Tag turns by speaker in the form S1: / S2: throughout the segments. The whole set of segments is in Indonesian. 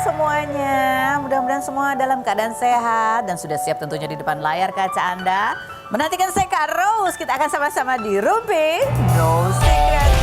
S1: semuanya, mudah-mudahan semua dalam keadaan sehat dan sudah siap tentunya di depan layar kaca Anda. Menantikan saya Kak Rose, kita akan sama-sama di Rumpi No Secret.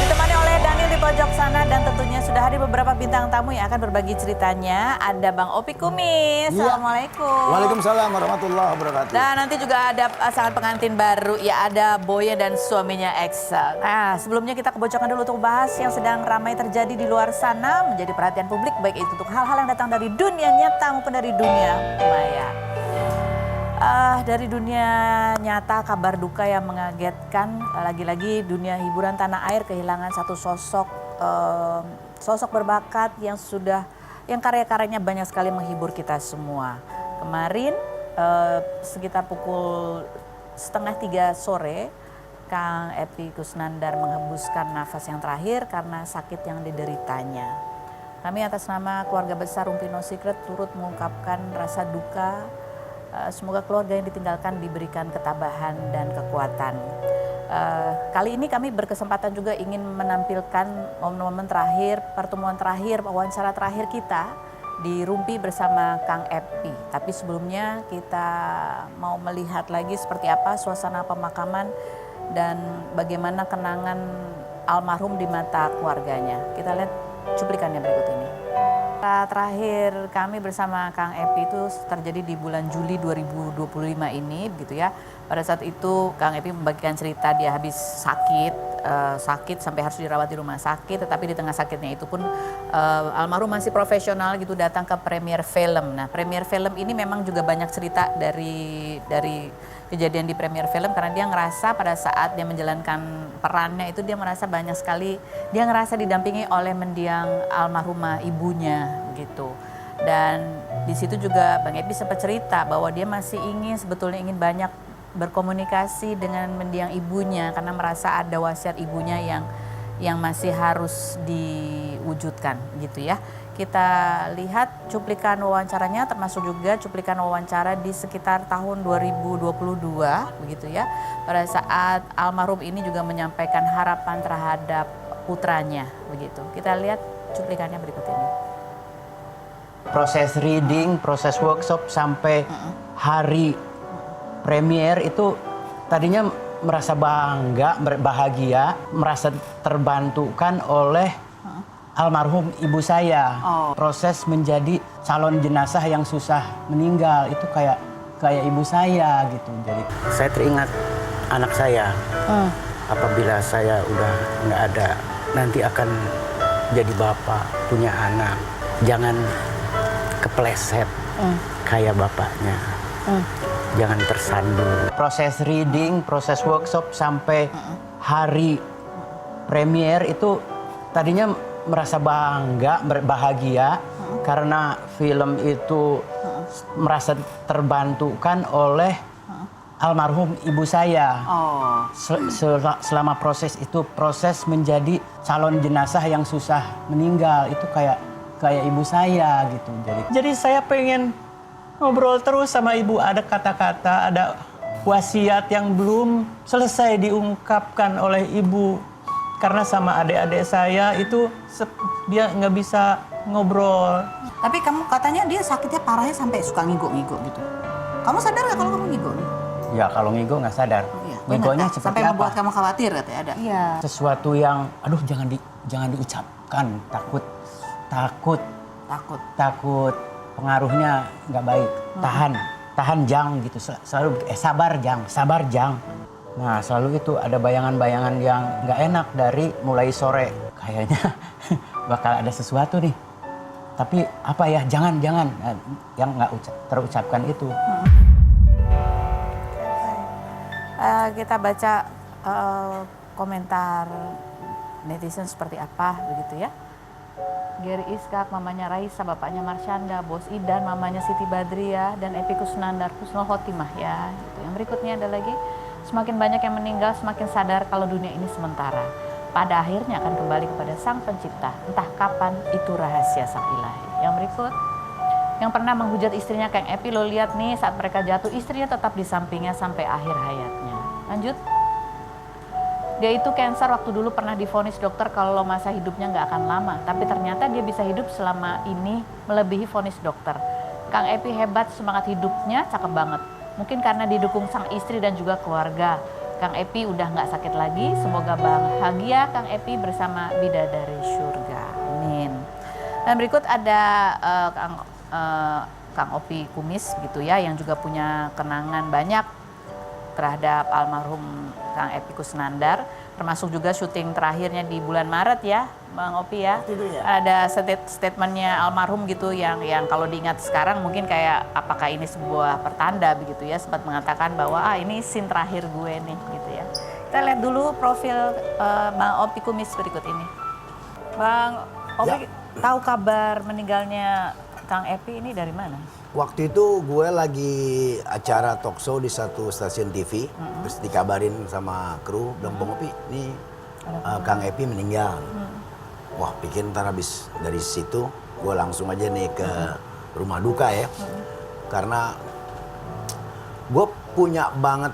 S1: Ditemani oleh Daniel di pojok sana dan tentunya sudah hadir beberapa bintang tamu yang akan berbagi ceritanya. Ada Bang Opi Kumis, Assalamualaikum.
S2: Waalaikumsalam warahmatullahi wabarakatuh.
S1: Dan nanti juga ada pasangan pengantin baru, ya ada Boya dan suaminya Excel. Nah, sebelumnya kita kebocokan dulu untuk bahas yang sedang ramai terjadi di luar sana, menjadi perhatian publik, baik itu untuk hal-hal yang datang dari dunia nyata maupun dari dunia maya. Dari dunia nyata, kabar duka yang mengagetkan, lagi-lagi dunia hiburan tanah air kehilangan satu sosok berbakat yang karya-karyanya banyak sekali menghibur kita semua. Kemarin sekitar pukul 2:30 sore, Kang Epy Kusnandar menghembuskan nafas yang terakhir karena sakit yang dideritanya. Kami atas nama keluarga besar Rumpi No Secret turut mengungkapkan rasa duka. Semoga keluarga yang ditinggalkan diberikan ketabahan dan kekuatan. Kali ini kami berkesempatan juga ingin menampilkan momen-momen terakhir, pertemuan terakhir, wawancara terakhir kita di Rumpi bersama Kang Epy. Tapi sebelumnya kita mau melihat lagi seperti apa suasana pemakaman dan bagaimana kenangan almarhum di mata keluarganya. Kita lihat cuplikannya berikut ini. Terakhir kami bersama Kang Epy itu terjadi di bulan Juli 2025 ini, begitu ya. Pada saat itu Kang Epy membagikan cerita dia habis sakit sampai harus dirawat di rumah sakit, tetapi di tengah sakitnya itu pun almarhum masih profesional gitu datang ke premier film. Nah, premier film ini memang juga banyak cerita dari kejadian di premier film karena dia ngerasa pada saat dia menjalankan perannya itu dia merasa banyak sekali, dia ngerasa didampingi oleh mendiang almarhumah ibunya gitu. Dan di situ juga Bang Epy sempat cerita bahwa dia masih sebetulnya ingin banyak berkomunikasi dengan mendiang ibunya karena merasa ada wasiat ibunya yang masih harus diwujudkan gitu ya. Kita lihat cuplikan wawancaranya, termasuk juga cuplikan wawancara di sekitar tahun 2022 begitu ya. Pada saat almarhum ini juga menyampaikan harapan terhadap putranya begitu. Kita lihat cuplikannya berikut ini.
S3: Proses reading, proses workshop sampai hari premier itu tadinya merasa bangga, bahagia, merasa terbantukan oleh almarhum ibu saya. Proses menjadi calon jenazah yang susah meninggal itu kayak ibu saya gitu. Jadi saya teringat anak saya. Apabila saya udah nggak ada, nanti akan jadi bapak, punya anak. Jangan kepleset kayak bapaknya. Jangan tersandung. Proses reading, proses workshop sampai hari premier itu tadinya merasa bangga, bahagia karena film itu merasa terbantukan oleh almarhum ibu saya. Selama proses itu, proses menjadi calon jenazah yang susah meninggal itu kayak ibu saya gitu. Jadi saya pengen ngobrol terus sama ibu, ada kata-kata, ada wasiat yang belum selesai diungkapkan oleh ibu. Karena sama adik-adik saya itu dia nggak bisa ngobrol.
S1: Tapi kamu katanya dia sakitnya parahnya sampai suka ngigo-ngigo gitu. Kamu sadar nggak kalau kamu ngigo?
S3: Ya kalau ngigo nggak sadar. Ngigonya seperti
S1: sampai
S3: apa?
S1: membuat kamu khawatir katanya ada. Iya.
S3: Sesuatu yang, aduh jangan diucapkan, takut pengaruhnya nggak baik. Tahan jang gitu. Selalu sabar jang. Nah selalu itu ada bayangan-bayangan yang nggak enak dari mulai sore. Kayaknya bakal ada sesuatu nih. Tapi apa ya, jangan. Yang nggak terucapkan itu.
S1: Kita baca komentar netizen seperti apa begitu ya. Gary Iskak, mamanya Raisa, bapaknya Marsyanda, Bos Idan, mamanya Siti Badriah, dan Epy Kusnandar, Husnul Khotimah ya. Gitu. Yang berikutnya ada lagi, semakin banyak yang meninggal, semakin sadar kalau dunia ini sementara. Pada akhirnya akan kembali kepada Sang Pencipta. Entah kapan, itu rahasia Sang Ilahi. Yang berikut, yang pernah menghujat istrinya Kang Epy, lo lihat nih saat mereka jatuh, istrinya tetap di sampingnya sampai akhir hayatnya. Lanjut. Dia itu cancer waktu dulu pernah divonis dokter kalau masa hidupnya nggak akan lama. Tapi ternyata dia bisa hidup selama ini melebihi vonis dokter. Kang Epi hebat, semangat hidupnya cakep banget. Mungkin karena didukung sang istri dan juga keluarga. Kang Epi udah nggak sakit lagi. Semoga bahagia Kang Epi bersama bidadari surga. Amin. Dan berikut ada Kang Opi Kumis gitu ya, yang juga punya kenangan banyak terhadap almarhum Kang Epi Kusnandar, termasuk juga syuting terakhirnya di bulan Maret ya, Bang Opi ya. Ada statementnya almarhum gitu yang kalau diingat sekarang mungkin kayak apakah ini sebuah pertanda begitu ya, sempat mengatakan bahwa ini scene terakhir gue nih gitu ya. Kita lihat dulu profil Bang Opi Kumis berikut ini. Bang Opi tahu kabar meninggalnya Kang Epi ini dari mana?
S2: Waktu itu gue lagi acara talk show di satu stasiun TV, terus dikabarin sama kru, bilang Bang Opi, nih Kang Epi meninggal. Wah, pikir ntar habis dari situ gue langsung aja nih ke rumah duka ya. Karena gue punya banget,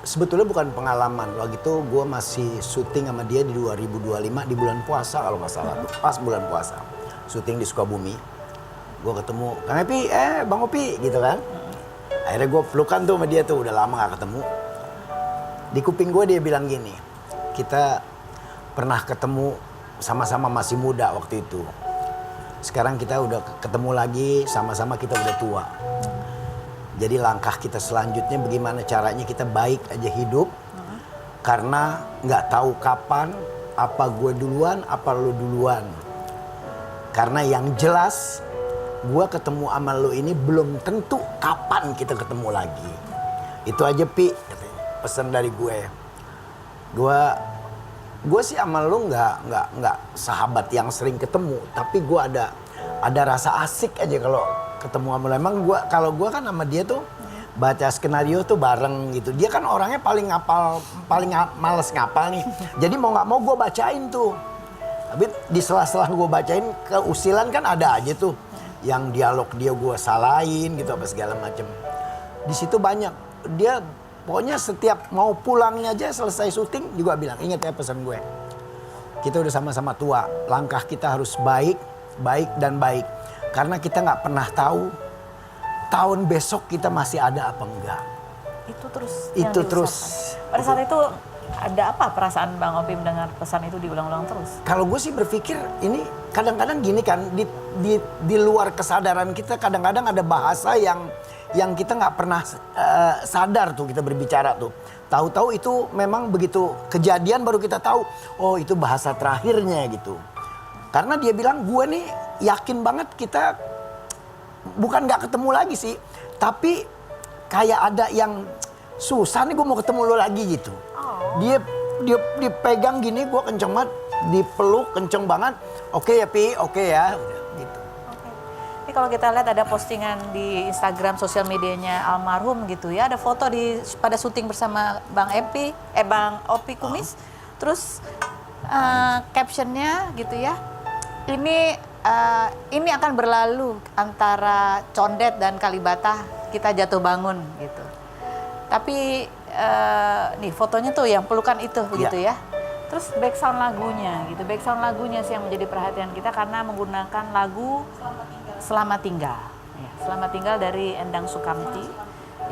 S2: sebetulnya bukan pengalaman. Waktu itu gue masih syuting sama dia di 2025 di bulan puasa kalau nggak salah tuh, pas bulan puasa. Syuting di Sukabumi. Gue ketemu, Kang Epi, Bang Opi gitu kan. Akhirnya gue pelukan tuh sama dia tuh, udah lama gak ketemu. Di kuping gue dia bilang gini, kita pernah ketemu sama-sama masih muda waktu itu. Sekarang kita udah ketemu lagi, sama-sama kita udah tua. Jadi langkah kita selanjutnya bagaimana caranya kita baik aja hidup. Karena gak tahu kapan, apa gue duluan, apa lo duluan. Karena yang jelas, gue ketemu sama lo ini belum tentu kapan kita ketemu lagi. Itu aja Pi, pesan dari gue. Gue sih sama lo nggak sahabat yang sering ketemu, tapi gue ada rasa asik aja kalau ketemu sama lo. Emang kalau gue kan sama dia tuh baca skenario tuh bareng gitu. Dia kan orangnya paling males ngapal nih. Jadi mau nggak mau gue bacain tuh. Tapi di sela-sela gue bacain, keusilan kan ada aja tuh. Yang dialog dia gue salahin gitu apa segala macem. Di situ banyak. Dia pokoknya setiap mau pulangnya aja selesai syuting juga bilang, ingat ya pesan gue. Kita udah sama-sama tua. Langkah kita harus baik dan baik. Karena kita nggak pernah tahu tahun besok kita masih ada apa enggak. Itu terus.
S1: Pada saat itu ada apa perasaan Bang Opi mendengar pesan itu diulang-ulang terus?
S2: Kalau gue sih berpikir ini kadang-kadang gini kan, di luar kesadaran kita kadang-kadang ada bahasa yang kita nggak pernah sadar tuh kita berbicara tuh. Tahu-tahu itu memang begitu kejadian baru kita tahu, oh itu bahasa terakhirnya gitu. Karena dia bilang gue nih yakin banget kita bukan nggak ketemu lagi sih, tapi kayak ada yang susah nih gue mau ketemu lo lagi gitu. Dia dipegang gini, gue kenceng banget, dipeluk kenceng banget. Oke ya Pi, oke ya, gitu.
S1: Ini kalau kita lihat ada postingan di Instagram sosial medianya almarhum gitu ya, ada foto pada syuting bersama Bang Opi Kumis. Terus captionnya gitu ya, ini akan berlalu antara Condet dan Kalibata, kita jatuh bangun gitu. Tapi nih fotonya tuh yang pelukan itu begitu ya. Terus background lagunya sih yang menjadi perhatian kita karena menggunakan lagu Selamat Tinggal. Ya, Selamat Tinggal dari Endang Sukamti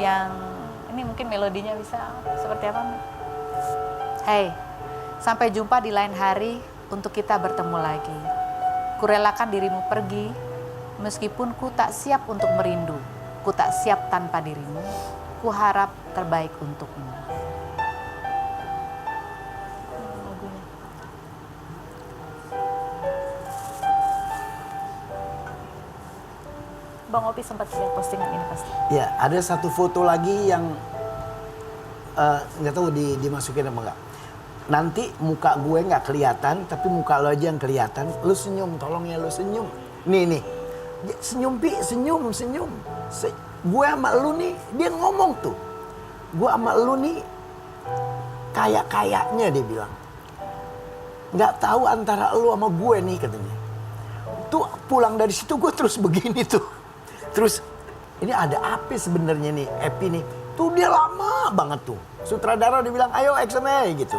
S1: yang ini mungkin melodinya bisa seperti apa? Hey, sampai jumpa di lain hari untuk kita bertemu lagi. Kurelakan dirimu pergi meskipun ku tak siap untuk merindu. Ku tak siap tanpa dirimu. Ku harap terbaik untukmu. Bang Opi sempat lihat postingan ini pasti.
S2: Ya, ada satu foto lagi yang nggak tahu dimasukin apa enggak. Nanti muka gue nggak kelihatan, tapi muka lo aja yang kelihatan. Lo senyum, tolong ya lo senyum. Nih, senyum Pi, senyum. Gue sama lu nih, dia ngomong tuh. Gue sama lu nih, kayaknya dia bilang. Nggak tahu antara lu sama gue nih katanya. Tuh pulang dari situ gue terus begini tuh. Terus ini ada apa sebenarnya nih, Epi nih. Tuh dia lama banget tuh. Sutradara dia bilang, ayo action aja gitu.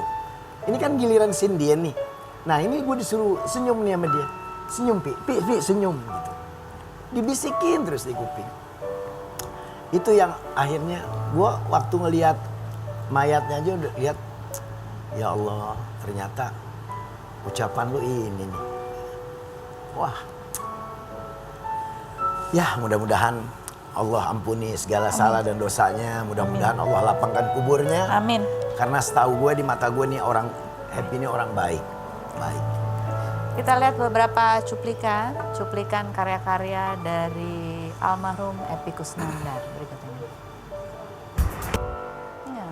S2: Ini kan giliran scene dia nih. Nah ini gue disuruh senyum nih sama dia. Senyum Pi senyum gitu. Dibisikin terus di kuping. Itu yang akhirnya gue waktu ngelihat mayatnya aja udah lihat, ya Allah ternyata ucapan lu ini nih. Wah. Ya mudah-mudahan Allah ampuni segala salah dan dosanya. Mudah-mudahan Allah lapangkan kuburnya.
S1: Amin.
S2: Karena setahu gue di mata gue nih orang Happy ini orang baik. Baik.
S1: Kita lihat beberapa cuplikan karya-karya dari almarhum Epy Kusnandar berikut ini. Ya,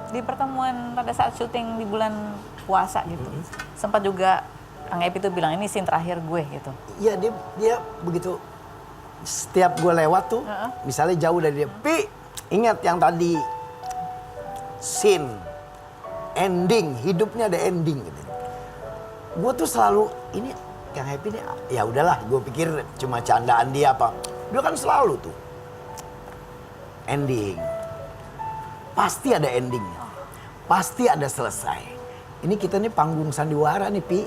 S1: di pertemuan pada saat syuting di bulan puasa gitu, sempat juga Kang Epy tuh bilang ini scene terakhir gue gitu.
S2: Iya dia begitu setiap gue lewat tuh, misalnya jauh dari dia, Pi ingat yang tadi scene ending, hidupnya ada ending gitu. Gue tuh selalu ini Kang Happy nih ya udahlah, gue pikir cuma candaan dia apa. Dia kan selalu tuh ending. Pasti ada endingnya. Pasti ada selesai. Ini kita nih panggung sandiwara nih Pi.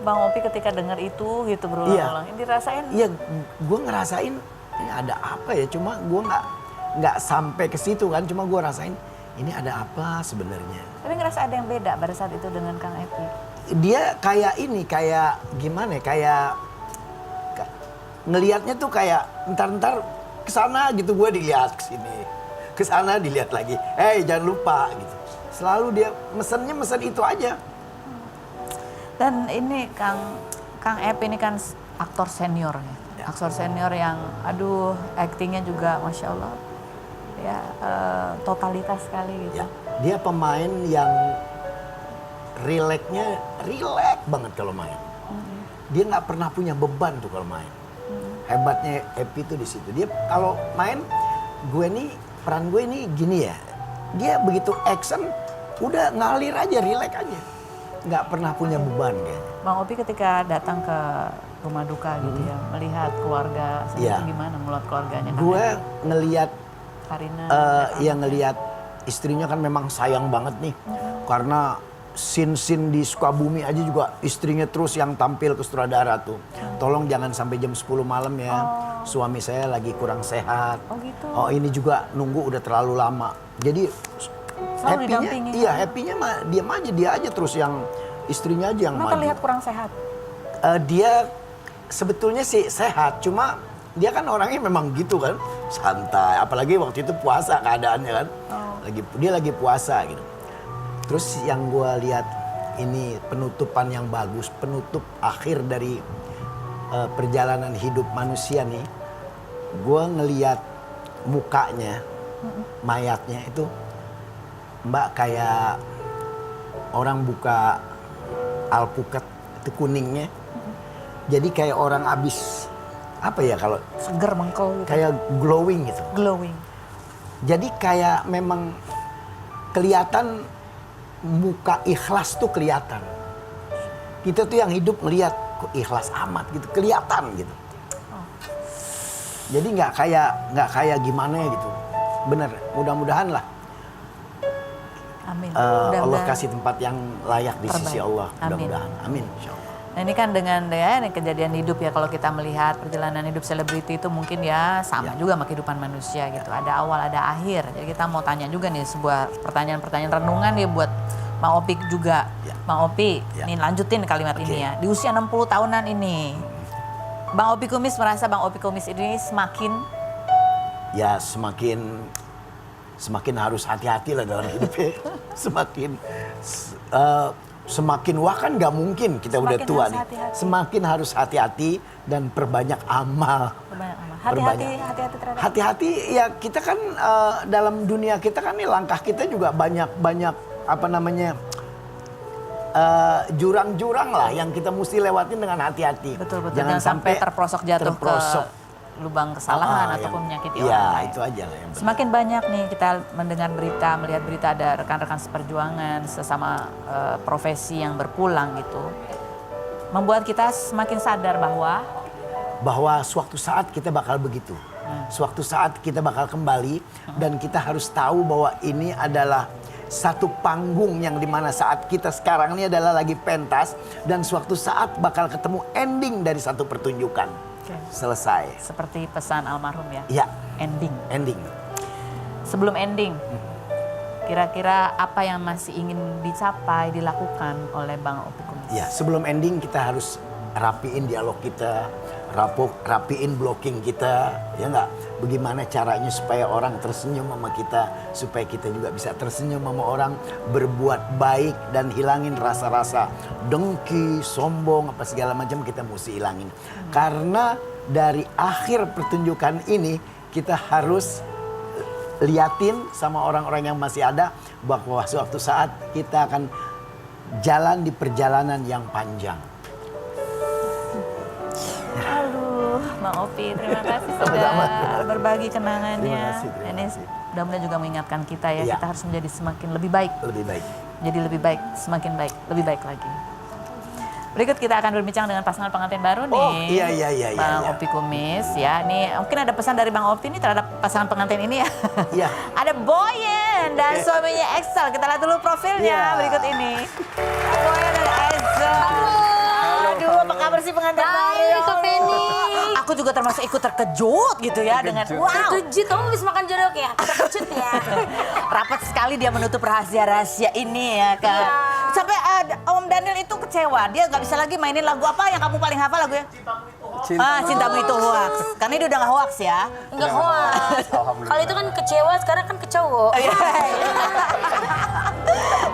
S1: Bang Opi ketika dengar itu gitu berulang-ulang, ini dirasain?
S2: Iya, gue ngerasain ini ada apa ya. Cuma gue nggak sampai ke situ kan. Cuma gue rasain ini ada apa sebenarnya.
S1: Tapi ngerasa ada yang beda pada saat itu dengan Kang Epy.
S2: Dia kayak ini, kayak gimana ya, kayak ngelihatnya tuh kayak ntar kesana gitu, gue dilihat kesini, kesana dilihat lagi, jangan lupa gitu. Selalu dia mesen itu aja.
S1: Dan ini Kang Epy ini kan aktor senior ya. Aktor senior yang aduh aktingnya juga Masya Allah ya, totalitas sekali gitu.
S2: Ya, dia pemain yang rileks banget kalau main. Dia nggak pernah punya beban tuh kalau main. Hebatnya Epy tuh di situ. Dia kalau main, peran gue ini gini ya. Dia begitu action, udah ngalir aja, rileks aja. Nggak pernah punya beban kayaknya.
S1: Bang Opi ketika datang ke rumah duka gitu ya, melihat keluarga itu gimana melihat keluarganya?
S2: Gue ngelihat
S1: Karina,
S2: ngelihat istrinya kan memang sayang banget nih. Karena scene di Sukabumi aja juga istrinya terus yang tampil ke sutradara tuh. Tolong jangan sampai jam 10 malam ya. Suami saya lagi kurang sehat.
S1: Oh gitu.
S2: Oh ini juga nunggu udah terlalu lama. Jadi
S1: Selalu didampingi.
S2: Iya, happy-nya mah diam aja, dia aja terus yang istrinya aja yang
S1: Kenapa
S2: maju.
S1: terlihat kurang sehat?
S2: Dia sebetulnya sih sehat, cuma dia kan orangnya memang gitu kan, santai. Apalagi waktu itu puasa keadaannya kan, dia lagi puasa gitu. Terus yang gue lihat ini penutupan yang bagus, penutup akhir dari perjalanan hidup manusia nih. Gue ngelihat mukanya, mayatnya itu, Mbak kayak orang buka alpukat itu kuningnya. Jadi kayak orang abis apa ya kalau
S1: Seger mengkol gitu.
S2: kayak glowing gitu.
S1: Glowing.
S2: Jadi kayak memang kelihatan muka ikhlas tuh kelihatan. Kita tuh yang hidup melihat kok ikhlas amat gitu, kelihatan gitu. Jadi nggak kayak gimana gitu. Bener, mudah-mudahan lah.
S1: Amin.
S2: Allah kasih tempat yang layak di sisi
S1: Terbaik.
S2: Allah.
S1: Amin.
S2: Mudah-mudahan. Amin. Insyaallah.
S1: Nah ini kan dengan ya ini kejadian hidup ya, kalau kita melihat perjalanan hidup selebriti itu mungkin ya sama juga sama kehidupan manusia gitu. Ada awal, ada akhir. Jadi kita mau tanya juga nih sebuah pertanyaan-pertanyaan renungan ya buat Bang Opi juga. Bang Opi, nih lanjutin kalimat ini ya. Di usia 60 tahunan ini, Bang Opi Kumis merasa Bang Opi Kumis ini semakin
S2: semakin harus hati-hati lah dalam hidupnya. Semakin wah kan nggak mungkin kita
S1: Semakin
S2: udah tua
S1: harus
S2: nih.
S1: hati-hati.
S2: Semakin harus hati-hati dan perbanyak amal.
S1: hati-hati terhadap
S2: Hati-hati ya, kita kan dalam dunia kita kan nih langkah kita juga banyak apa namanya jurang-jurang lah yang kita mesti lewatin dengan hati-hati.
S1: betul. Jangan sampai terperosok jatuh ke lubang kesalahan ataupun menyakiti orang lain.
S2: Itu aja lah yang benar.
S1: Semakin banyak nih kita mendengar berita, melihat berita ada rekan-rekan seperjuangan, sesama profesi yang berpulang gitu. Membuat kita semakin sadar bahwa
S2: suatu saat kita bakal begitu. Suatu saat kita bakal kembali dan kita harus tahu bahwa ini adalah satu panggung yang dimana saat kita sekarang ini adalah lagi pentas dan suatu saat bakal ketemu ending dari satu pertunjukan. Selesai.
S1: Seperti pesan almarhum ya.
S2: Ya,
S1: Ending.
S2: ending.
S1: Sebelum ending, kira-kira apa yang masih ingin dicapai, dilakukan oleh Bang Opi Kumis?
S2: Ya, sebelum ending kita harus rapiin dialog kita, rapiin blocking kita, ya nggak? Bagaimana caranya supaya orang tersenyum sama kita, supaya kita juga bisa tersenyum sama orang, berbuat baik dan hilangin rasa-rasa dengki, sombong, apa segala macam kita mesti hilangin. Karena dari akhir pertunjukan ini kita harus liatin sama orang-orang yang masih ada bahwa suatu saat kita akan jalan di perjalanan yang panjang.
S1: Aduh, Bang Opi, terima kasih sudah berbagi kenangannya.
S2: Terima
S1: Ini
S2: kasih.
S1: mudah-mudahan juga mengingatkan kita ya,
S2: Iya.
S1: kita harus menjadi semakin lebih baik.
S2: Lebih baik.
S1: Jadi lebih baik, semakin baik, lebih baik lagi. Berikut kita akan berbincang dengan pasangan pengantin baru nih.
S2: Oh, iya.
S1: Bang Opi Kumis ya. Nih mungkin ada pesan dari Bang Opi nih terhadap pasangan pengantin ini ya.
S2: Iya.
S1: Ada Boyen dan suaminya Excel. Kita lihat dulu profilnya
S2: Iya.
S1: berikut ini. Boyen dan Excel. Aduh, apa kabar sih pengantin baru?
S4: Hai, Kak Penny.
S1: Aku juga termasuk ikut terkejut gitu ya dengan wow.
S4: Terkejut, kamu bisa makan jeruk ya? Terkejut ya?
S1: Rapat sekali dia menutup rahasia-rahasia ini ya kan.
S4: Iya.
S1: Sampai Om Daniel itu kecewa, dia nggak bisa lagi mainin lagu apa yang kamu paling hafal lagunya? Cintamu itu hoax. Karena dia udah nggak hoax ya.
S4: Enggak hoax. Kalau itu kan kecewa, sekarang kan kecowok.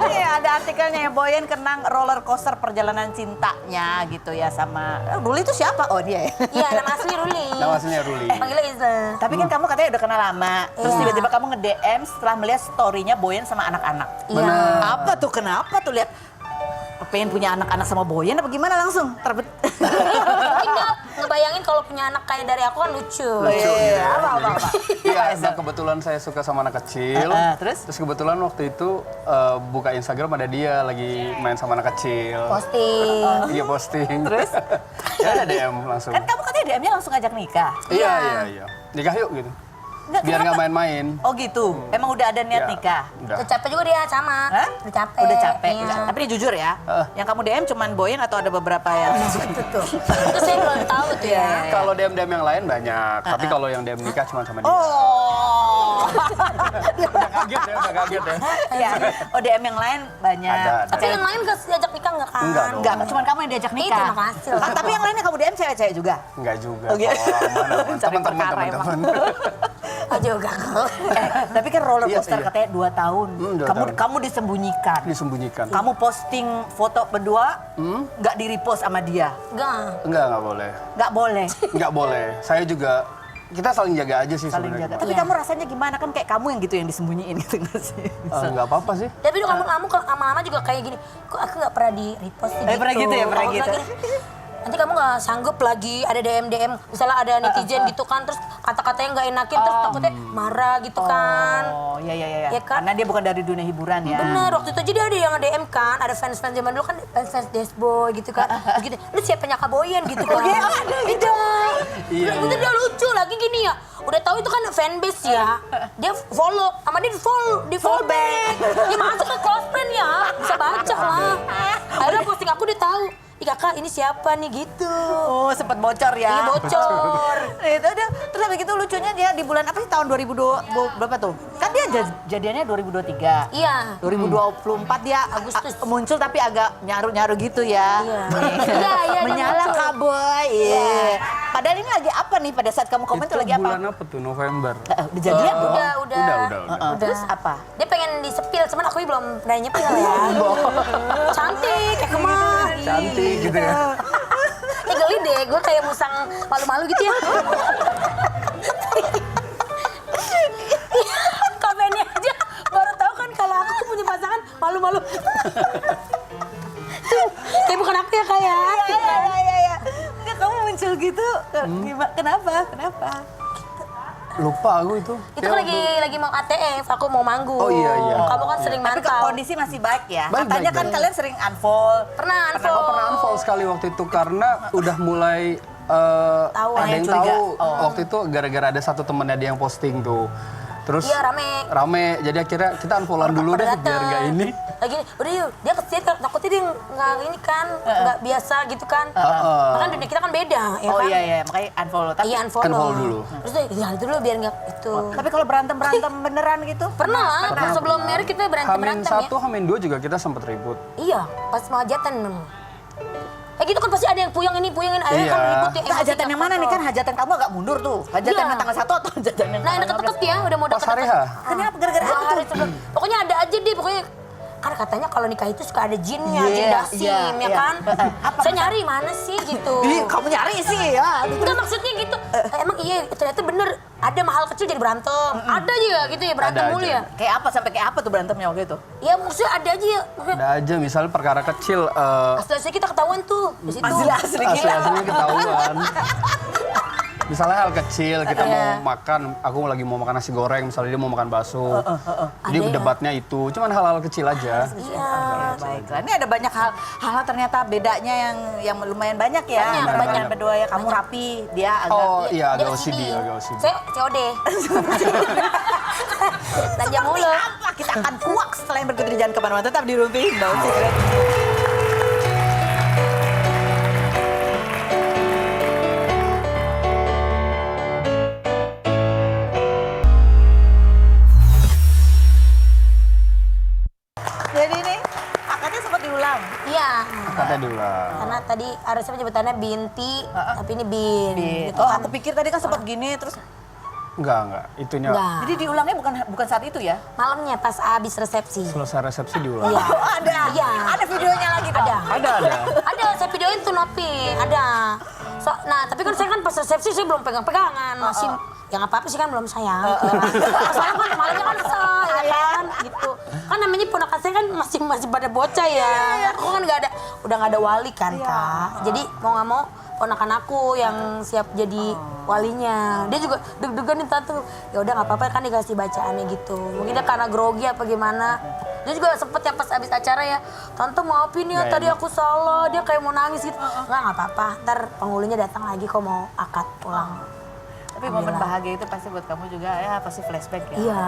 S1: Iya, ada artikelnya ya, Boyen kenang roller coaster perjalanan cintanya gitu ya sama Ruli itu siapa? Oh dia ya.
S4: Iya, nama asli Ruli.
S5: Nama aslinya Ruli.
S4: Panggilnya Iza.
S1: Tapi kan kamu katanya udah kenal lama. Terus
S4: Iya.
S1: tiba-tiba kamu nge-DM setelah melihat story-nya Boyen sama anak-anak.
S4: Iya.
S1: Apa tuh? Kenapa tuh lihat pengen punya anak-anak sama Boyen apa gimana langsung?
S4: Enggak, ngebayangin kalau punya anak kayak dari aku kan lucu.
S1: Iya, apa.
S5: Iya, nah kebetulan saya suka sama anak kecil.
S1: Terus?
S5: Kebetulan waktu itu buka Instagram ada dia lagi main sama anak kecil.
S4: Posting.
S5: Iya posting.
S1: Terus?
S5: Ya ada DM langsung.
S1: Kan kamu katanya DM-nya langsung ngajak nikah.
S5: Iya. Nikah yuk gitu.
S1: Nggak,
S5: Biar
S1: kenapa?
S5: nggak main-main.
S1: Oh gitu. Emang udah ada niat
S5: Ya,
S1: nikah?
S5: Udah.
S4: Udah capek juga dia sama.
S1: Hah?
S4: Udah capek.
S1: Udah capek.
S4: Iya.
S1: Udah. Tapi dia jujur ya. Yang kamu DM cuman Boyen atau ada beberapa yang
S4: Itu tuh. Itu saya belum tahu tuh
S1: Iya,
S4: ya.
S1: iya.
S5: Kalau DM yang lain banyak, tapi kalau yang DM nikah cuma sama dia.
S1: Oh.
S5: Udah kaget ya.
S1: Iya. Oh DM yang lain banyak.
S5: Ada.
S4: Tapi yang lain gak diajak nikah enggak kan?
S5: Enggak dong.
S1: Enggak, cuma kamu yang diajak nikah.
S4: Itu makasih lah.
S1: Tapi yang lainnya kamu DM cewek-cewek juga?
S5: Enggak juga.
S1: Oh, gitu. Cari
S5: Teman-teman.
S1: perkara emang.
S4: Oh juga kok.
S1: Tapi kan roller
S5: Iya,
S1: coaster
S5: iya.
S1: katanya 2 tahun.
S5: 2
S1: Kamu
S5: tahun.
S1: kamu disembunyikan.
S5: Disembunyikan.
S1: Kamu posting foto berdua, nggak di-repost sama dia.
S4: Enggak.
S5: Enggak boleh.
S1: Nggak boleh.
S5: Enggak boleh. Saya juga, kita saling jaga aja sih
S1: Saling
S5: sebenarnya.
S1: jaga. Tapi
S4: Iya.
S1: kamu rasanya gimana? Kan kayak kamu yang gitu yang disembunyiin gitu nggak sih?
S5: Enggak apa-apa sih.
S4: Tapi kamu lama-lama juga kayak gini. Kok aku nggak pernah di repost sih gitu.
S1: Pernah gitu ya, pernah
S4: Kalau
S1: gitu.
S4: lagi, nanti kamu nggak sanggup lagi ada DM, misalnya ada netizen gitu kan, terus kata-katanya nggak enakin, terus takutnya marah gitu kan.
S1: Oh, iya.
S4: Iya kan?
S1: Karena dia bukan dari dunia hiburan ya.
S4: Bener, waktu itu aja dia ada yang nge-DM kan, ada fans-fans zaman dulu kan, fans-fans Desboy gitu kan. Terus gitu, lu siapa Nyaka Boyen gitu kan. Iya.
S5: Iya,
S4: Itu dia lucu lagi gini ya. Udah tahu itu kan fanbase ya. Dia follow, sama dia di follow back. Dia masuk ke close friend ya, bisa baca lah. Akhirnya posting aku dia tahu. Ih kakak ini siapa nih gitu.
S1: Oh, sempat bocor ya.
S4: Iya bocor.
S1: Itu ada. Terus habis itu lucunya dia di bulan apa sih tahun 2002 berapa tuh? Kan dia jadiannya 2023.
S4: Iya.
S1: 2024 dia
S4: Agustus.
S1: muncul tapi agak nyaru-nyaru gitu ya.
S4: Iya.
S1: Nih.
S4: Iya, dia
S1: Menyala
S4: muncul.
S1: Kak Boy. Iya. Padahal ini lagi apa nih pada saat kamu komen tuh lagi apa?
S5: bulan apa tuh? November.
S1: Udah jadian belum?
S4: Udah.
S1: Terus apa?
S4: Dia pengen disepil, cuman aku belum pernah nyepil ya. Cantik, kayak kemah.
S5: Cantik gitu ya.
S4: Geli deh, gue kayak musang malu-malu gitu ya. Komennya aja baru tahu kan kalau aku tuh punya pasangan malu-malu. Kayak bukan aku ya kayak.
S1: Iya. Enggak, kamu muncul gitu. Kenapa?
S5: Lupa aku itu.
S4: Itu kan lagi mau ATF, aku mau manggung.
S5: Oh, iya.
S4: Kamu kan sering
S1: Tapi
S4: mantau.
S1: kondisi masih baik ya.
S5: Baik,
S1: Katanya
S5: baik,
S1: kan
S5: baik.
S1: kalian sering unfollow.
S4: Pernah unfollow.
S5: Pernah unfollow sekali waktu itu karena udah mulai
S4: Tahu.
S5: ada
S1: Ada yang
S5: yang
S1: curiga.
S5: tahu
S1: Oh.
S5: waktu itu gara-gara ada satu temennya dia yang posting tuh. Terus
S4: Iya, rame.
S5: Jadi akhirnya kita unfollow dulu deh
S4: Pada
S5: biar nggak
S4: datang.
S5: ini.
S4: Lagi udah yuk, dia kesini takutnya dia nggak ini kan, nggak biasa gitu kan. Makanya dunia kita kan beda, ya
S1: Oh
S4: kan?
S1: iya, makanya unfollow. Tapi
S4: Iya
S5: Unfollow dulu.
S4: Terus ya itu dulu biar nggak itu.
S1: tapi kalau berantem beneran gitu?
S4: Pernah lah, sebelum married kita
S5: Hamin
S4: berantem ya.
S5: 1, Hamin 2 juga kita sempat ribut.
S4: Iya, pas mau hajatan memang. Kayak gitu kan pasti ada yang puyeng ini, akhirnya
S5: Iya.
S4: kan ribut ya.
S1: Nah, hajatan yang mana nih kan hajatan kamu agak mundur tuh. Hajatan
S4: Iya.
S1: yang tanggal 1 atau hajatan yang
S4: Nah, yang
S1: tanggal
S4: deket-deket ya, udah mau
S5: Pas hari
S4: deket-deket.
S5: H.
S1: Kenapa? Gara-gara
S4: Dua
S1: apa
S4: hari
S1: tuh?
S4: sebelum. Pokoknya ada aja deh, pokoknya kan katanya kalau nikah itu suka ada jinnya,
S1: Iya,
S4: jin dasim,
S1: iya,
S4: ya
S1: iya.
S4: kan?
S1: Apa
S4: Saya nyari mana sih gitu.
S1: Ih, kamu nyari sih ya.
S4: Enggak maksudnya gitu. Emang iya ternyata bener ada mahal kecil jadi berantem. Ada aja ya gitu ya berantem
S5: Ada
S4: mulu
S5: aja.
S4: ya.
S1: Kayak apa sampai kayak apa tuh berantemnya waktu itu?
S4: Ya maksudnya ada aja ya.
S5: Ada aja misalnya perkara kecil
S4: Asli kita ketahuan tuh di situ.
S1: Asli gila.
S5: asli-aslinya ketahuan. Misalnya hal kecil kita mau makan, aku lagi mau makan nasi goreng, misalnya dia mau makan bakso. Jadi
S4: Ada ya.
S5: debatnya itu, cuman hal-hal kecil aja.
S4: Iya.
S1: Baiklah, ini ada banyak hal ternyata bedanya yang lumayan banyak ya.
S4: Banyak,
S1: Antara
S4: banyak.
S1: kalian berdua ya. Kamu rapi, dia agak.
S5: Oh iya,
S4: Dia
S5: agak
S4: OCD.
S5: OCD, agak OCD.
S4: Saya COD. Belanja
S1: Seperti
S4: mulu.
S1: apa? Kita akan kuak setelah yang berikut ini. Jangan kemana-mana, tetap di Rumpi Bau Secret. Jadi ini akadnya sempat diulang.
S4: Iya.
S5: Katanya dulu lah.
S4: Karena tadi harusnya penyebutannya binti, tapi ini bin. Gitu
S1: Oh,
S4: kan.
S1: aku pikir tadi kan sempat gini terus.
S5: Enggak. Itunya
S4: Enggak.
S1: Jadi diulangnya bukan saat itu ya?
S4: Malamnya pas abis resepsi.
S5: selesai resepsi diulang.
S4: Iya.
S1: Oh, ada.
S4: Iya.
S1: Ada videonya lagi dong.
S4: Ada.
S5: Ada.
S4: Ada, saya videoin tuh Nopi, ada. Nah, tapi kan saya kan pas resepsi saya belum pegang-pegangan, masih yang apa-apa sih kan belum sayang. Soalnya kan malamnya kan sah, ya kan, gitu. Kan namanya ponakan saya kan masih pada bocah ya. Aku kan udah nggak ada wali kan, Kak. Jadi mau nggak mau ponakan aku yang siap jadi walinya. Dia juga deg-degan nih tante. Ya udah nggak apa-apa kan dikasih bacaannya gitu. Mungkin dia karena grogi apa gimana. Dia juga sempet ya pas abis acara ya, tante maafin ya
S5: Nggak
S4: tadi
S5: enak.
S4: aku salah, dia kayak mau nangis gitu. Nggak apa-apa, ntar penghulunya datang lagi kok mau akad pulang.
S1: Tapi momen bahagia itu pasti buat kamu juga ya pasti flashback ya.
S4: Iya,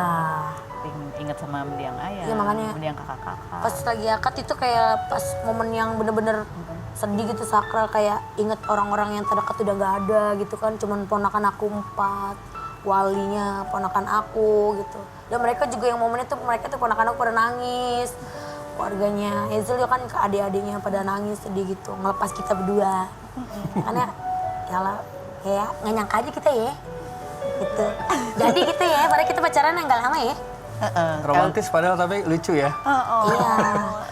S1: Ingat sama mendiang ayah,
S4: Iya, makanya.
S1: mendiang kakak-kakak.
S4: pas lagi akad itu kayak pas momen yang bener-bener sedih gitu, sakral, kayak inget orang-orang yang terdekat udah nggak ada gitu kan, cuman ponakan aku 4, walinya ponakan aku gitu. Dan mereka juga yang momennya tuh mereka tuh ponakan aku pada nangis, keluarganya Hazel juga kan ke adik-adiknya pada nangis sedih gitu, ngelepas kita berdua. Makanya ya lah, kayak nggak nyangka aja kita ya gitu. Jadi gitu ya, padahal kita pacaran nggak lama ya.
S5: Romantis padahal tapi lucu ya.
S4: Iya.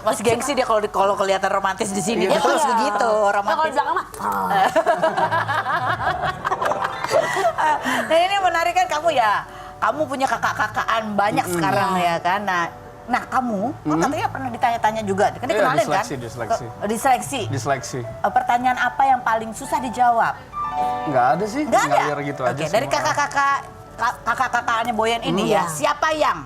S1: Masih gengsi dia kalau kelihatan romantis di sini.
S5: Iya,
S1: Dia terus
S4: Iya.
S1: begitu,
S4: Nah, kalau di
S1: romantis.
S4: belakang mah, oh.
S1: Nah ini menarik kan kamu ya. Kamu punya kakak-kakaan banyak sekarang ya kan. Nah kamu, katanya pernah ditanya-tanya juga. Kan
S5: Iya,
S1: dikenalin kan?
S5: diseleksi.
S1: Diseleksi.
S5: Diseleksi.
S1: Pertanyaan apa yang paling susah dijawab?
S5: Nggak ada sih,
S1: Nggak ada?
S5: ngalir gitu aja.
S1: Oke, dari
S5: semua.
S1: kakak-kakaknya Boyan ini ya,
S4: Iya.
S1: siapa yang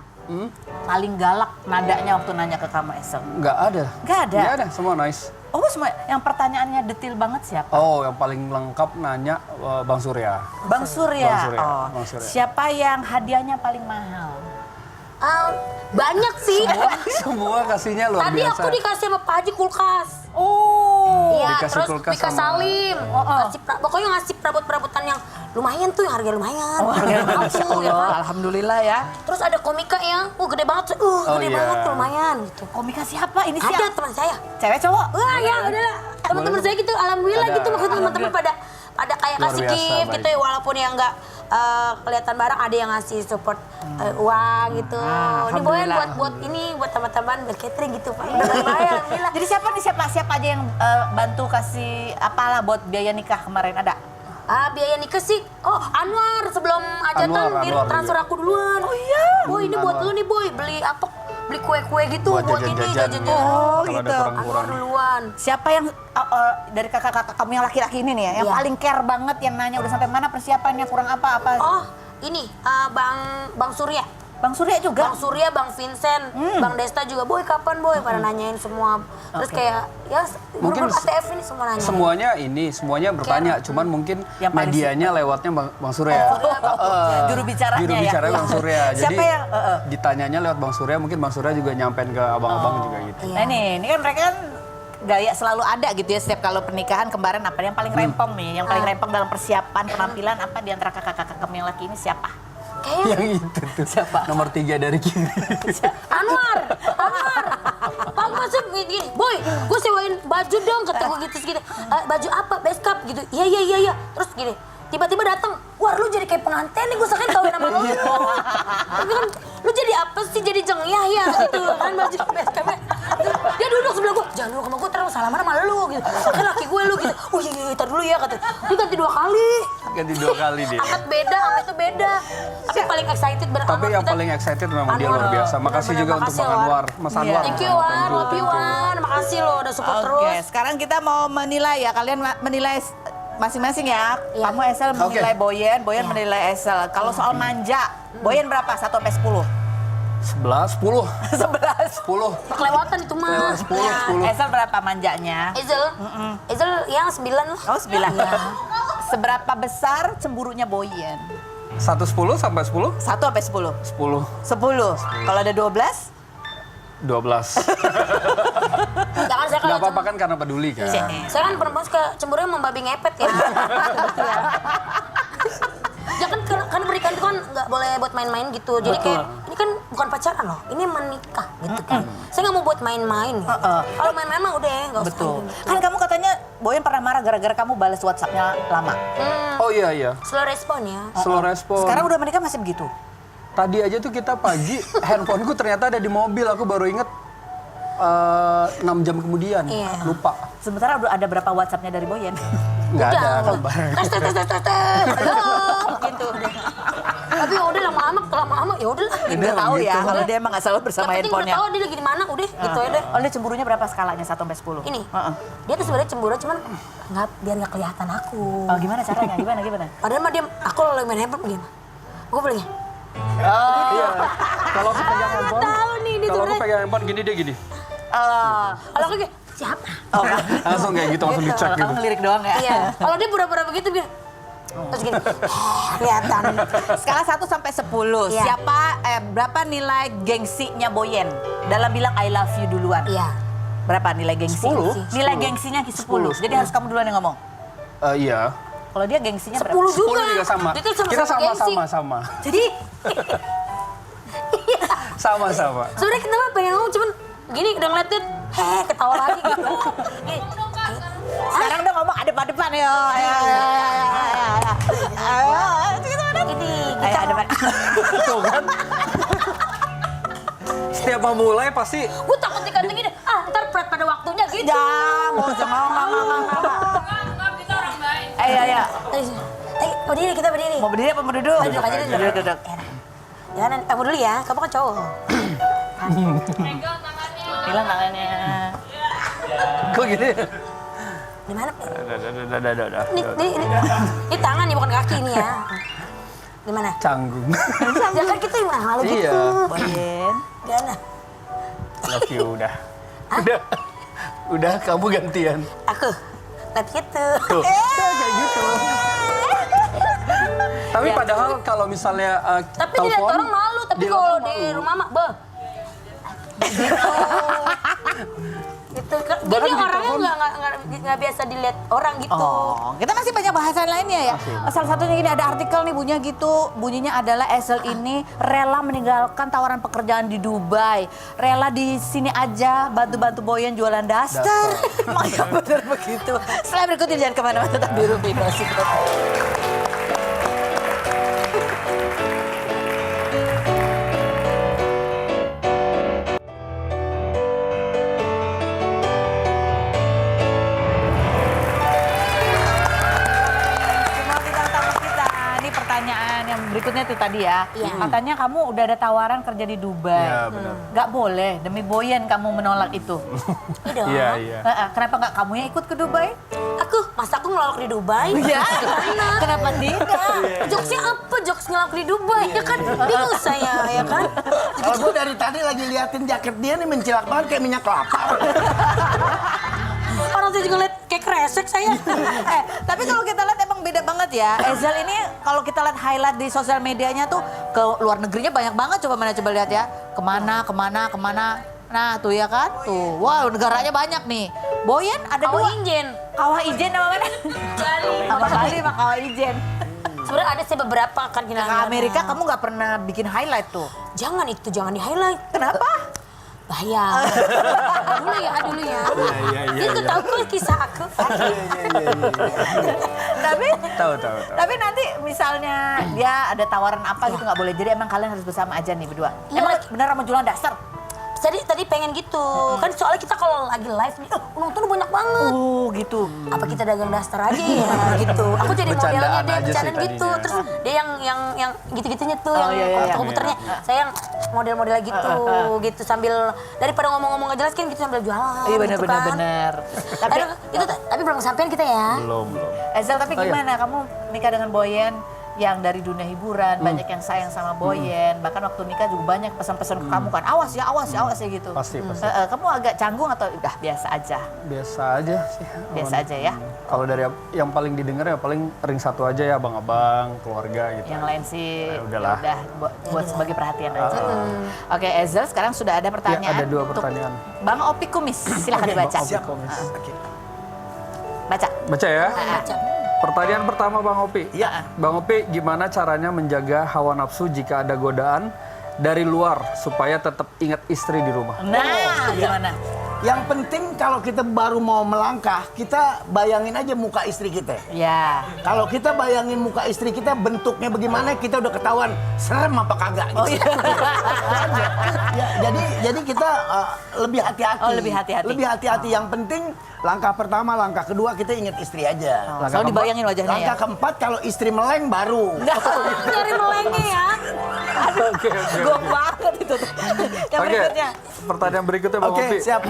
S1: paling galak nadanya waktu nanya ke kamu Esel?
S5: Nggak ada.
S1: Nggak ada?
S5: Nggak ada, semua nice.
S1: Oh semua, yang pertanyaannya detail banget siapa?
S5: Oh, yang paling lengkap nanya Bang Surya.
S1: Bang Surya.
S5: Bang Surya,
S1: Oh.
S5: Bang Surya.
S1: Siapa yang hadiahnya paling mahal?
S4: Banyak sih.
S5: Semua kasihnya luar
S4: Tadi
S5: biasa.
S4: aku dikasih sama Pak Haji kulkas.
S1: Oh.
S4: Iya,
S5: Dikasih
S4: terus
S5: kulkas
S4: Mika
S5: sama-
S4: Salim. Pokoknya ngasih perabot-perabotan yang lumayan tuh, yang harga lumayan.
S1: Masya
S4: Aku, ya
S1: Allah,
S4: kan?
S1: alhamdulillah ya.
S4: Terus ada komika yang, gede banget, gede
S5: iya.
S4: banget tuh, lumayan gitu.
S1: Komika siapa? Ini
S4: Ada
S1: siapa?
S4: teman saya.
S1: Cewek cowok?
S4: Wah ya udah lah. Teman-teman saya gitu, alhamdulillah
S5: Ada.
S4: gitu, maksudnya teman-teman pada kayak
S5: Luar
S4: kasih
S5: biasa,
S4: gift gitu ya,
S5: baik.
S4: walaupun yang nggak kelihatan barang, ada yang ngasih support uang gitu. Ini Boyan
S1: alhamdulillah.
S4: buat ini buat teman-teman buat catering gitu, Pak. Udah lumayan, alhamdulillah.
S1: Jadi siapa aja yang bantu kasih apalah buat biaya nikah kemarin ada?
S4: Biaya nikah sih, Anwar sebelum hajatan
S5: Anwar
S4: dia
S5: juga.
S4: transfer aku duluan. Oh iya. Boy ini buat lu nih Boy, beli apa? Beli kue-kue gitu
S5: Buat
S4: buat ini
S5: jajan-jajan.
S4: jajan.
S1: Oh,
S5: Kalau ada
S1: gitu.
S4: Anwar
S5: kurang-kurang.
S4: duluan.
S1: Siapa yang dari kakak-kakak kamu yang laki-laki ini nih ya, yang
S4: Iya.
S1: paling care banget, yang nanya udah sampai mana persiapannya, kurang apa?
S4: Oh, ini Bang Surya.
S1: Bang Surya juga?
S4: Bang Surya, Bang Vincent, Bang Desta juga, Boy kapan Boy? Pada nanyain semua. Terus kayak, ya
S5: Mungkin
S4: grup ATF ini semua nanya.
S5: semuanya bertanya, cuman mungkin
S1: Yang paling
S5: medianya lewatnya Bang Surya.
S1: Juru bicaranya
S5: Juru
S1: ya?
S5: bicaranya Bang Surya. Jadi
S1: Siapa yang...
S5: ditanyanya lewat Bang Surya, mungkin Bang Surya juga nyampein ke abang-abang juga gitu.
S1: Nah ini kan mereka kan gaya selalu ada gitu ya setiap kalau pernikahan kemarin apa yang paling rempong nih, yang paling rempong dalam persiapan penampilan apa di antara kakak-kakak yang laki ini siapa?
S4: Kayaknya
S5: Yang itu tuh.
S1: Siapa?
S5: Nomor 3 dari kiri.
S4: Anwar. Pak masuk gini, Boy, gue sewain baju dong, kata gue gitu segitu. Baju apa? Base cup gitu. Iya. Terus gini, tiba-tiba datang, wah lu jadi kayak pengantin nih, gue sakit kawin sama lu. Tapi kan, lu jadi apa sih? Jadi jengyah ya gitu kan baju base cup. Dia duduk sebelah gue, jangan duduk sama gue, terus salaman sama lu gitu. Kan laki gue lu gitu. Oh iya, tar dulu ya kata. Dia ganti 2 kali.
S5: Ganti 2 kali dia.
S4: Angkat beda, sama itu beda. Tapi paling excited
S5: Tapi yang paling excited memang dia luar biasa. Makasih juga untuk Bang Anwar, Mas Anwar.
S4: Thank you Wan, love you Wan. Makasih lo udah support terus.
S1: Oke, sekarang kita mau menilai ya, kalian menilai masing-masing ya.
S4: Iya.
S1: Kamu Esel menilai Boyen, Boyen menilai Esel. Kalau soal manja, Boyen berapa? 1 sampai 10?
S5: 11, 10.
S1: 11.
S5: 10.
S4: Kelewatan itu mah.
S5: 10.
S1: Esel berapa manjanya?
S4: Ezel yang 9 lah.
S1: Oh 9. Seberapa besar cemburunya Boyen?
S5: 1 10 sampai 10?
S1: 1 sampai 10?
S5: 10.
S1: 10. Kalau ada 12?
S5: 12.
S4: Jangan saya
S5: Gak
S4: kalau
S5: apa-apa kan karena peduli kan.
S4: saya kan perempuan suka cemburunya membabi ngepet ya. Ya kan berikan itu kan nggak boleh buat main-main gitu. Jadi kayak ini kan bukan pacaran loh, ini menikah gitu kan. Saya nggak mau buat main-main. Gitu. Kalau main-main mah udah ya nggak usah.
S1: Betul.
S4: Gitu.
S1: Kan kamu katanya Boyen pernah marah gara-gara kamu balas WhatsApp-nya lama.
S5: Oh iya.
S4: Slow respon ya.
S5: Slow respon.
S1: Sekarang udah menikah masih begitu?
S5: Tadi aja tuh kita pagi, handphoneku ternyata ada di mobil. Aku baru inget 6 jam kemudian.
S4: Iya.
S5: Lupa.
S1: Sementara udah ada berapa WhatsApp-nya dari Boyen?
S5: Nggak ada
S4: Udah.
S5: kabar.
S4: Tes. Halo. Gitu. Tapi ya udah lama-lama ya udah lah.
S1: Udah tahu ya,
S5: gitu.
S1: kalau dia emang nggak selalu bersama
S4: Yang penting udah
S1: handphonenya.
S4: tahu dia lagi di mana, udah gitu ya deh.
S1: Oh, dia cemburunya berapa skalanya 1 sampai 10?
S4: Ini,
S1: Heeh.
S4: dia tuh sebenarnya cemburu cuman biar nggak kelihatan aku.
S1: Oh, gimana caranya? Gimana?
S4: Padahal mah dia, aku lagi main handphone gimana? Gue bilang,
S5: Iya. Kalau aku pegang handphone,
S4: tahu nih dia
S5: kalau aku
S4: sebenarnya.
S5: pegang handphone gini dia gini.
S4: Kalau aku kayak siapa?
S1: Oh,
S5: Langsung kayak gitu, langsung dicek gitu.
S1: kamu ngelirik doang ya?
S4: Iya. Kalau dia pura-pura begitu dia, terus gini, kelihatan.
S1: Skala 1 sampai 10,
S4: Iya.
S1: berapa nilai gengsinya Boyen? Dalam bilang I love you duluan.
S4: Iya.
S1: Berapa nilai gengsi?
S5: 10.
S1: Nilai gengsinya 10. Jadi harus kamu duluan yang ngomong.
S5: Iya.
S1: Kalau dia gengsinya
S4: 10
S1: berapa?
S4: juga.
S5: 10 juga sama.
S4: Dia tuh
S5: Kita
S4: gengsi.
S5: sama.
S1: Jadi
S5: Sama-sama.
S4: Sebenarnya kita mah pengen ngomong cuman gini udah ngeliatin, ketawa lagi gitu. Gini,
S1: sekarang udah ngomong adep-adepan ya.
S4: gini,
S1: Ayo
S4: kita
S1: adepan.
S5: Tuh kan. Setiap mau mulai pasti
S4: gue takut dikatain gini, ntar pret pada waktunya gitu.
S1: Jangan, mau ngomong. Ayo.
S4: Berdiri, kita berdiri.
S1: Mau berdiri apa mau duduk?
S4: Duduk aja dulu.
S1: Duduk.
S4: Ya, kamu dulu ya, kamu kan cowok.
S1: Bilang tangannya.
S5: kok gini.
S4: Di mana?
S5: Udah.
S4: Ini tangan nih, bukan kaki nih ya. Gimana?
S5: Canggung.
S4: Ya kan kita yang malu gitu.
S5: Iya.
S1: Boyen.
S4: Gimana?
S5: Love you udah. Udah kamu gantian.
S4: Aku. Tapi gitu.
S5: Tuh. Kayak gitu. Tapi padahal kalau misalnya
S4: Tapi dilihat
S5: telepon,
S4: orang malu, tapi
S5: dilihat
S4: kalau
S5: orang
S4: di
S5: malu.
S4: rumah mah, gitu. Jadi
S5: Bahkan di
S4: orangnya
S5: telepon-
S4: nggak biasa dilihat orang gitu.
S1: Oh, kita masih banyak bahasan lainnya ya. Salah satunya gini, ada artikel nih bunyinya gitu. Bunyinya adalah Esel ini rela meninggalkan tawaran pekerjaan di Dubai. Rela di sini aja bantu-bantu Boyen jualan daster. Makanya bener begitu. Setelah berikut ini jangan kemana-mana, tetap di Rufino. Semua bintang tamu kita. Ini pertanyaan yang berikutnya itu tadi ya.
S4: Iya.
S1: Katanya kamu udah ada tawaran kerja di Dubai.
S5: Iya, benar.
S1: Nggak boleh, demi Boyen kamu menolak itu.
S5: Iya, iya.
S1: Kenapa nggak kamu yang ikut ke Dubai?
S4: Masa aku ngelawak di Dubai?
S1: Iya.
S4: Gimana?
S1: Kenapa tidak?
S4: Jokesnya apa? Jokes ngelawak di Dubai? Ya kan bingung saya, ya kan?
S2: Kalau gue dari tadi lagi liatin jaket dia nih mencilak banget kayak minyak kelapa.
S4: Orang saya juga lihat kayak kresek saya.
S1: Tapi kalau kita lihat emang beda banget ya. Ezel ini kalau kita lihat highlight di sosial medianya tuh ke luar negerinya banyak banget. Coba lihat ya. Kemana. Nah tuh ya kan. Tuh, wow negaranya banyak nih. Boyen ada
S4: Kawah
S1: dua.
S4: Ijen.
S1: Kawah Ijen sama mana?
S4: Bali.
S1: Sama Bali sama Kawah Ijen.
S4: Sebenarnya ada sih beberapa kan kita.
S1: Ke Amerika kamu nggak pernah bikin highlight tuh.
S4: Jangan di highlight.
S1: Kenapa?
S4: Bahaya. Dulu ya. Itu tahu kok kisah aku.
S1: Tahu.
S5: Tahu.
S1: Tapi nanti misalnya dia ada tawaran apa gitu nggak boleh. Jadi emang kalian harus bersama aja nih berdua.
S4: Iya,
S1: Emang beneran mau jualan dasar?
S4: Tadi pengen gitu. Kan soalnya kita kalau lagi live nih, penonton banyak banget.
S1: Gitu.
S4: Apa kita dagang daster aja ya gitu. Aku jadi
S5: Bercandaan
S4: modelnya dia
S5: aja sih
S4: bercandaan gitu.
S5: tadinya.
S4: Terus dia yang gitu-gitunya tuh
S1: Oh,
S4: yang
S1: iya.
S4: komputernya. Saya yang model-model gitu sambil daripada ngomong-ngomong nggak jelas kan gitu sambil jualan.
S1: Iya
S4: gitu kan.
S1: benar.
S4: Tapi belum kesampaian kita ya.
S5: Belum.
S1: Ezel tapi gimana kamu nikah dengan Boyen yang dari dunia hiburan, banyak yang sayang sama Boyen, bahkan waktu nikah juga banyak pesan-pesan ke kamu kan, awas ya gitu.
S5: Pasti.
S1: Kamu agak canggung atau udah biasa aja?
S5: Biasa aja sih.
S1: Biasa aja ya?
S5: Kalau dari yang paling didengar ya paling ring satu aja ya abang-abang, keluarga gitu.
S1: Yang lain sih
S5: udahlah.
S1: udah buat sebagai perhatian aja. Oke, Ezel sekarang sudah ada pertanyaan.
S5: ada 2
S1: untuk
S5: pertanyaan.
S1: Bang Opi Kumis, silakan dibaca.
S2: Siap.
S5: Oke.
S1: Baca.
S5: Baca ya.
S4: Baca.
S5: Pertanyaan pertama Bang Opi.
S2: Iya.
S5: Bang Opi, gimana caranya menjaga hawa nafsu jika ada godaan dari luar supaya tetap ingat istri di rumah?
S1: Nah, gimana?
S2: Yang penting kalau kita baru mau melangkah, kita bayangin aja muka istri kita.
S1: Ya.
S2: Kalau kita bayangin muka istri kita bentuknya bagaimana, kita udah ketahuan serem apa kagak gitu. Jadi kita lebih hati-hati.
S1: Oh, lebih hati-hati.
S2: Lebih hati-hati. Yang penting langkah pertama, langkah kedua kita ingat istri aja.
S1: Selalu dibayangin wajahnya ya.
S2: Langkah keempat kalau istri meleng baru.
S4: Dari melengnya ya.
S5: Oke.
S1: Gok banget itu. Yang berikutnya.
S5: Pertanyaan berikutnya Bang
S2: Oke,
S5: Opi.
S2: siap.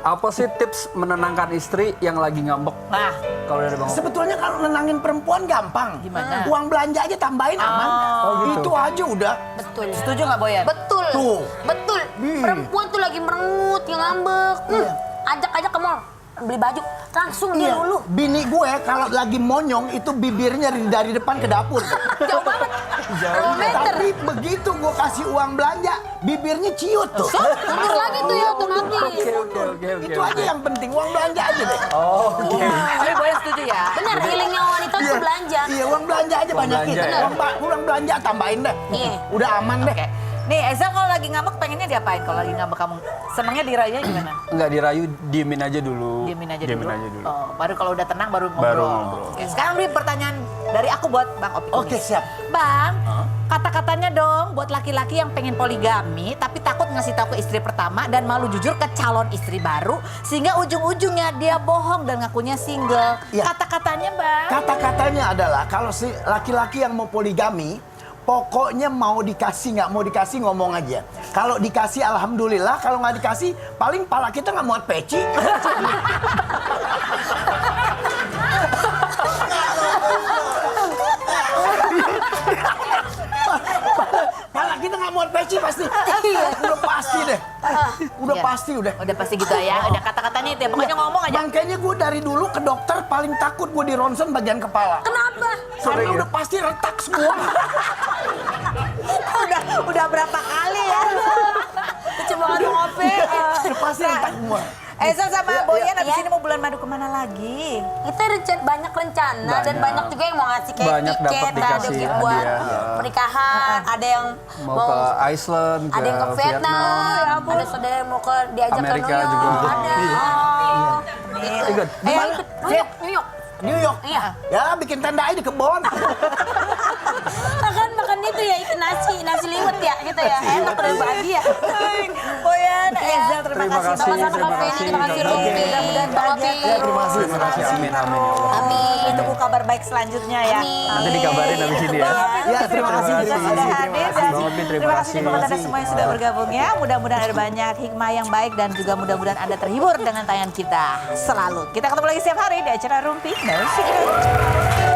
S5: Apa sih tips menenangkan istri yang lagi ngambek?
S1: Nah,
S5: Kalau dari Bang Opi.
S2: Sebetulnya kalau nenangin perempuan gampang.
S1: Gimana?
S2: Uang belanja aja tambahin aman.
S5: gitu.
S2: Itu aja udah.
S4: Betul.
S1: setuju nggak Boyen?
S4: Betul.
S2: Tuh.
S4: Betul. Perempuan tuh lagi merengut, yang ngambek. Ajak ke mall. Beli baju. Langsung dia luluh.
S2: Bini gue kalau lagi monyong itu bibirnya dari depan ke dapur.
S4: Jauh banget. Berapa meter?
S2: Tapi begitu gue kasih uang belanja, bibirnya ciut tuh.
S4: Terus lagi tuh ya otomatis.
S5: Oke.
S2: Itu aja yang penting, uang belanja aja deh.
S1: Tapi Boyen setuju ya?
S4: Bener, healingnya wanita tuh belanja.
S2: Iya, uang belanja aja banyakin.
S5: belanja ya.
S2: Uang belanja tambahin deh.
S4: Iya.
S2: Udah aman deh.
S1: Oke. Nih, Ezel kalau lagi ngambek pengennya diapain? Kalau lagi ngambek kamu senengnya dirayunya gimana?
S5: Enggak dirayu, diemin aja dulu.
S1: Diemin aja dulu.
S5: dulu.
S1: Oh, baru kalau udah tenang baru ngobrol.
S5: Baru ngobrol.
S1: Oke, sekarang beri pertanyaan dari aku buat Bang Opi.
S2: Oke, siap.
S1: Bang, kata-katanya dong buat laki-laki yang pengen poligami tapi takut ngasih tahu ke istri pertama dan malu jujur ke calon istri baru sehingga ujung-ujungnya dia bohong dan ngakunya single.
S2: Iya.
S1: Kata-katanya, Bang.
S2: Kata-katanya adalah kalau si laki-laki yang mau poligami, pokoknya mau dikasih nggak mau dikasih ngomong aja. Kalau dikasih alhamdulillah, kalau nggak dikasih paling pala kita nggak muat peci. Pala kita nggak muat peci pasti. Udah pasti deh. Udah
S1: Iya.
S2: pasti udah.
S1: Udah pasti gitu ya. Udah kata-katanya itu ya. Pokoknya ngomong aja.
S2: Makanya gue dari dulu ke dokter paling takut gue di ronsen bagian kepala.
S4: Kenapa?
S2: Karena udah pasti retak semua.
S1: Udah berapa kali ya?
S4: Lucu banget ngopi.
S2: Udah pasti retak semua.
S1: Ezel sama Boyen abis
S4: Iya.
S1: ini mau bulan madu kemana lagi?
S4: Kita banyak rencana dan banyak juga yang mau ngasih kayak
S5: Banyak dapat
S4: tiket, ada
S5: dikasih
S4: gift buat
S5: hadiah.
S4: pernikahan, ada yang
S5: Mau ke Iceland,
S4: ada yang ke Vietnam, ada saudara yang mau ke diajak
S5: Amerika
S4: ke New York,
S5: juga.
S4: ada. Gitu.
S5: Ikut.
S4: New York.
S2: New York.
S4: Iya.
S2: Ya bikin tenda aja di kebon.
S4: Makan itu ya, ikan nasi liwet ya gitu ya. Enak udah bahagia.
S1: Boyen, Ezel terima
S5: Terima
S1: kasih.
S5: kasih,
S4: Sama-sama
S5: terima
S4: Kak Feni,
S5: kasih.
S4: terima kasih
S5: Oke.
S4: Ruby.
S1: Mudah-mudahan
S4: Bang Opi.
S2: Ya, terima kasih.
S5: Terima kasih, amin, amin ya Allah.
S4: Amin.
S1: Tunggu kabar baik selanjutnya ya.
S4: Amin.
S5: Nanti dikabarin habis ini ya.
S2: Ya, terima kasih.
S1: Sudah hadir dan
S5: Bang Opi, terima
S1: terima kasih
S5: kasih.
S1: buat Anda semua yang sudah bergabung ya. Mudah-mudahan ada banyak hikmah yang baik dan juga mudah-mudahan Anda terhibur dengan tayangan kita selalu. Kita ketemu lagi setiap hari di acara Rumpi No Secret.